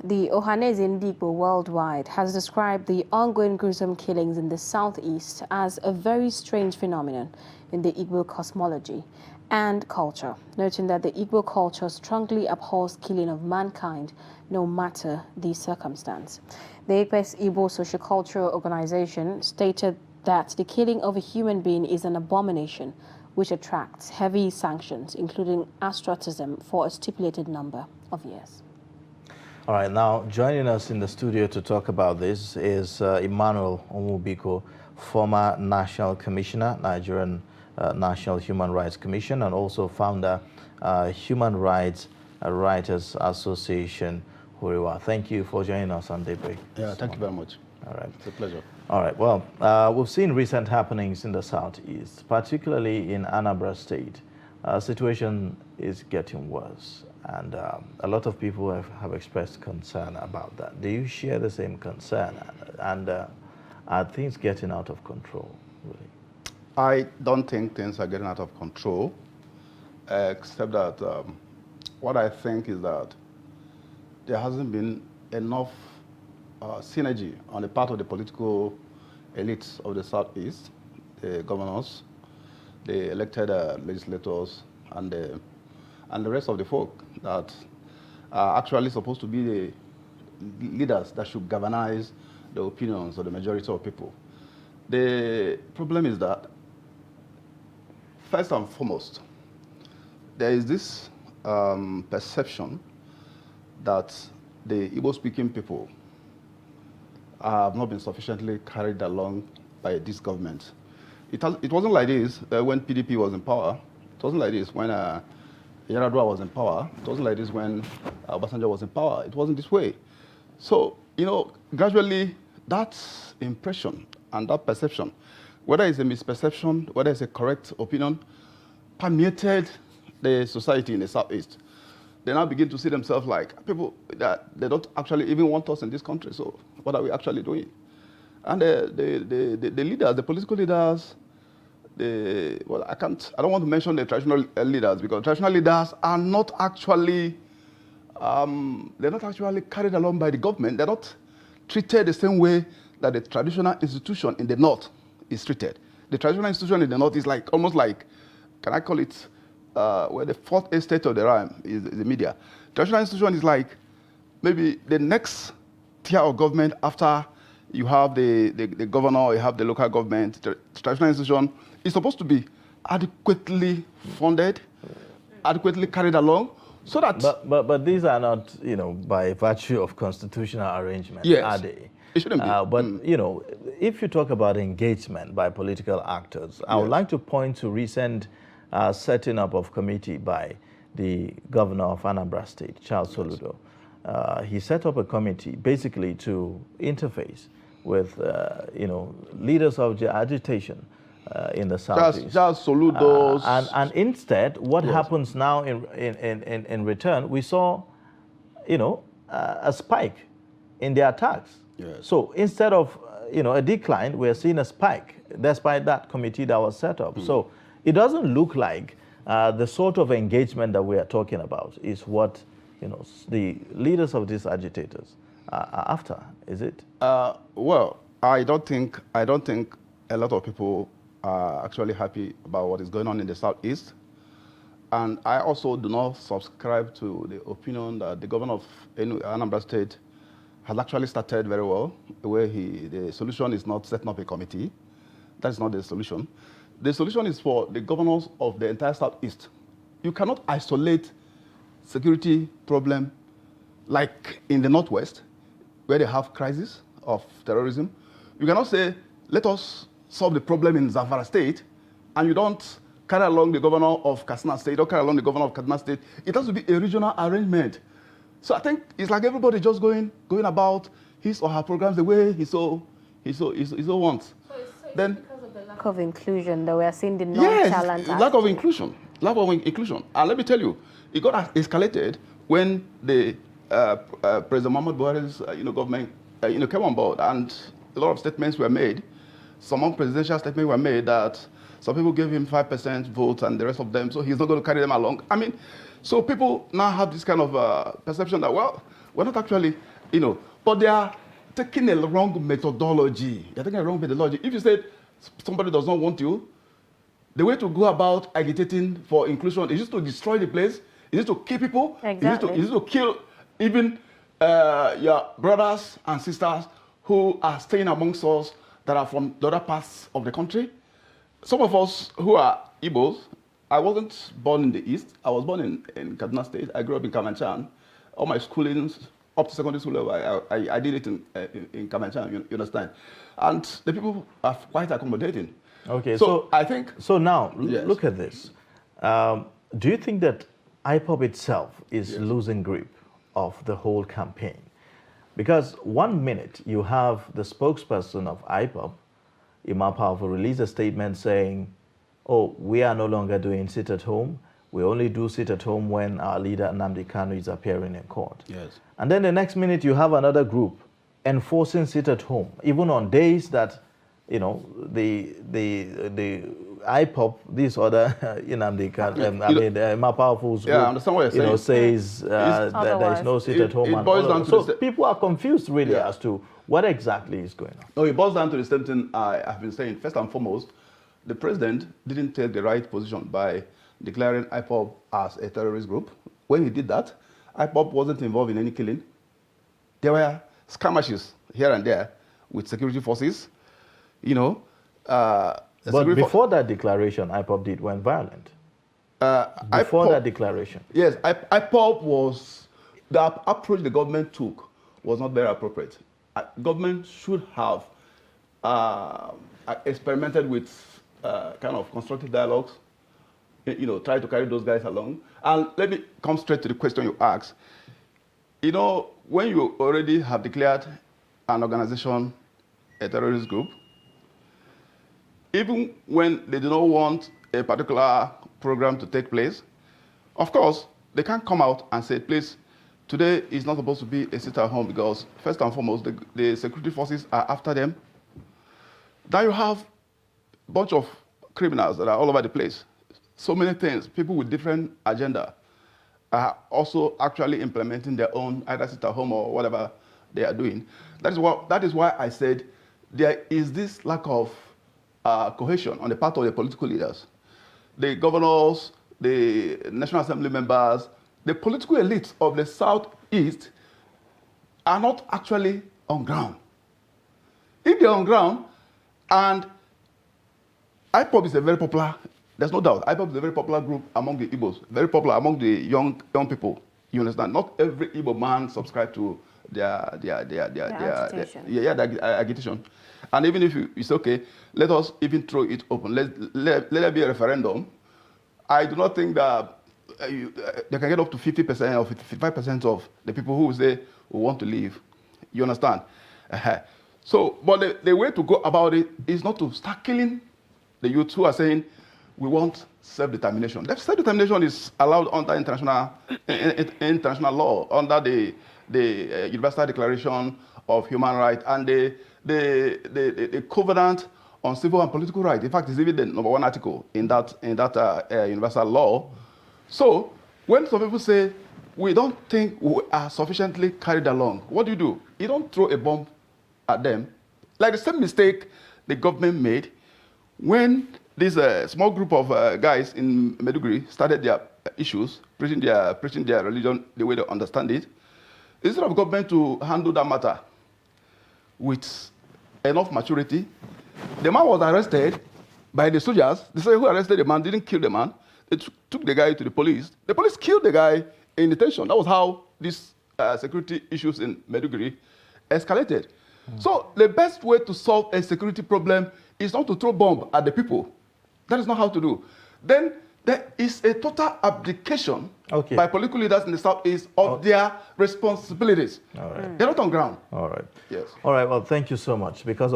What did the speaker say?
The Ohaneze Ndigbo worldwide has described the ongoing gruesome killings in the southeast as a very strange phenomenon in the Igbo cosmology and culture, noting that the Igbo culture strongly abhors killing of mankind, no matter the circumstance. The Apex Igbo Sociocultural Organization stated that the killing of a human being is an abomination which attracts heavy sanctions, including ostracism for a stipulated number of years. All right, now joining us in the studio to talk about this is Emmanuel Omubiko, former National Commissioner, Nigerian National Human Rights Commission, and also founder, Human Rights Writers Association, Huriwa. Thank you for joining us on Daybreak. Yeah, thank you very much. All right. It's a pleasure. All right, well, we've seen recent happenings in the southeast, particularly in Anambra State. Situation is getting worse. And a lot of people have expressed concern about that. Do you share the same concern? And are things getting out of control, really? I don't think things are getting out of control, except that what I think is that there hasn't been enough synergy on the part of the political elites of the Southeast, the governors, the elected legislators, and the rest of the folk that are actually supposed to be the leaders that should galvanize the opinions of the majority of people. The problem is that, first and foremost, there is this perception that the Igbo-speaking people have not been sufficiently carried along by this government. It wasn't like this when PDP was in power. It wasn't like this when Yaradua was in power. It wasn't like this when Obasanjo was in power. It wasn't this way. So, gradually that impression and that perception, whether it's a misperception, whether it's a correct opinion, permeated the society in the Southeast. They now begin to see themselves like people that they don't actually even want us in this country. So what are we actually doing? And the leaders, the political leaders, I don't want to mention the traditional leaders, because traditional leaders are not actually, they're not actually carried along by the government. They're not treated the same way that the traditional institution in the North is treated. The traditional institution in the North is like, almost like, can I call it, where the fourth estate of the realm is the media. Traditional institution is like maybe the next tier of government after you have the governor, or you have the local government. The traditional institution is supposed to be adequately funded, adequately carried along, so that... But these are not, by virtue of constitutional arrangement, yes, are they? It shouldn't be. But, if you talk about engagement by political actors, I would like to point to recent setting up of committee by the governor of Anambra State, Charles Soludo. He set up a committee basically to interface with, leaders of the agitation in the southeast. Just Soludos. And instead, what happens now in return, we saw, a spike in the attacks. Yes. So instead of, a decline, we're seeing a spike despite that committee that was set up. So it doesn't look like the sort of engagement that we are talking about is what, the leaders of these agitators are after, is it? Well, I don't think a lot of people are actually happy about what is going on in the Southeast. And I also do not subscribe to the opinion that the governor of Anambra State has actually started very well, where the solution is not setting up a committee. That's not the solution. The solution is for the governors of the entire Southeast. You cannot isolate security problem like in the Northwest, where they have crisis of terrorism. You cannot say, let us solve the problem in Zamfara State, and you don't carry along the governor of Katsina State, you don't carry along the governor of Kaduna State. It has to be a regional arrangement. So I think it's like everybody just going about his or her programs the way he so wants. Then because of the lack of inclusion that we are seeing the non-talent. Yes, lack of inclusion. And let me tell you, it got escalated when the President Muhammad Buhari's government came on board, and a lot of statements were made. Some presidential statements were made that some people gave him 5% votes and the rest of them, so he's not going to carry them along. I mean, so people now have this kind of perception that, well, We're not actually, but they are taking a wrong methodology. They're taking a wrong methodology. If you say somebody does not want you, the way to go about agitating for inclusion is just to destroy the place, is just to kill people, Exactly. is just to kill even your brothers and sisters who are staying amongst us that are from the other parts of the country. Some of us who are Igbos, I wasn't born in the East. I was born in Kaduna State. I grew up in Kamanchan. All my schoolings up to secondary school level, I did it in Kamanchan, you understand? And the people are quite accommodating. Okay, So I think... So now, Yes. look at this. Do you think that IPOB itself is losing grip of the whole campaign? Because 1 minute you have the spokesperson of IPOB, Imam Powerful, release a statement saying, oh, we are no longer doing sit at home. We only do sit at home when our leader Nnamdi Kanu is appearing in court. Yes. And then the next minute you have another group enforcing sit at home, even on days that, you know, the IPOB, this other Nnamdi Kanu, Imam Powerful's group, I understand what you're saying. you know, says that there is no sit at home. It boils down to so the people are confused really as to what exactly is going on. No, it boils down to the same thing I have been saying. First and foremost, the president didn't take the right position by declaring IPOB as a terrorist group. When he did that, IPOB wasn't involved in any killing. There were skirmishes here and there with security forces, you know. But before that declaration, IPOB went violent. Before that declaration. Yes, IPOB was, the approach the government took was not very appropriate. Government should have experimented with kind of constructive dialogues, you know, try to carry those guys along. And let me come straight to the question you asked. You know, when you already have declared an organization a terrorist group, even when they do not want a particular program to take place, of course, they can't come out and say, please, today is not supposed to be a sit-at-home because, first and foremost, the security forces are after them. Then you have a bunch of criminals that are all over the place. So many things, people with different agenda are also actually implementing their own, either sit-at-home or whatever they are doing. That is why I said there is this lack of cohesion on the part of the political leaders. The governors, the National Assembly members, the political elites of the Southeast are not actually on ground. If they're on ground, and IPOB is a very popular, there's no doubt, IPOB is a very popular group among the Igbos, very popular among the young people. You understand? Not every Igbo man subscribes to their agitation. And even if it's okay, let us even throw it open. Let there be a referendum. I do not think that they can get up to 50% or 55% of the people who say we want to leave. You understand? So, but the way to go about it is not to start killing the youths who are saying we want self-determination. Self-determination is allowed under international law, under the Universal Declaration of Human Rights and the Covenant on Civil and Political Rights. In fact, it's even the #1 article in that universal law. So when some people say we don't think we are sufficiently carried along, what do? You don't throw a bomb at them. Like the same mistake the government made when this small group of guys in Maiduguri started their issues, preaching their religion the way they understand it. Instead of government to handle that matter with enough maturity, the man was arrested by the soldiers. They say who arrested the man didn't kill the man. They took the guy to the police. The police killed the guy in detention. That was how these security issues in Maiduguri escalated. So the best way to solve a security problem is not to throw bomb at the people. That is not how to do. Then there is a total abdication by political leaders in the Southeast of their responsibilities. All right. They're not on ground. All right. Yes. All right. Well, thank you so much. Because of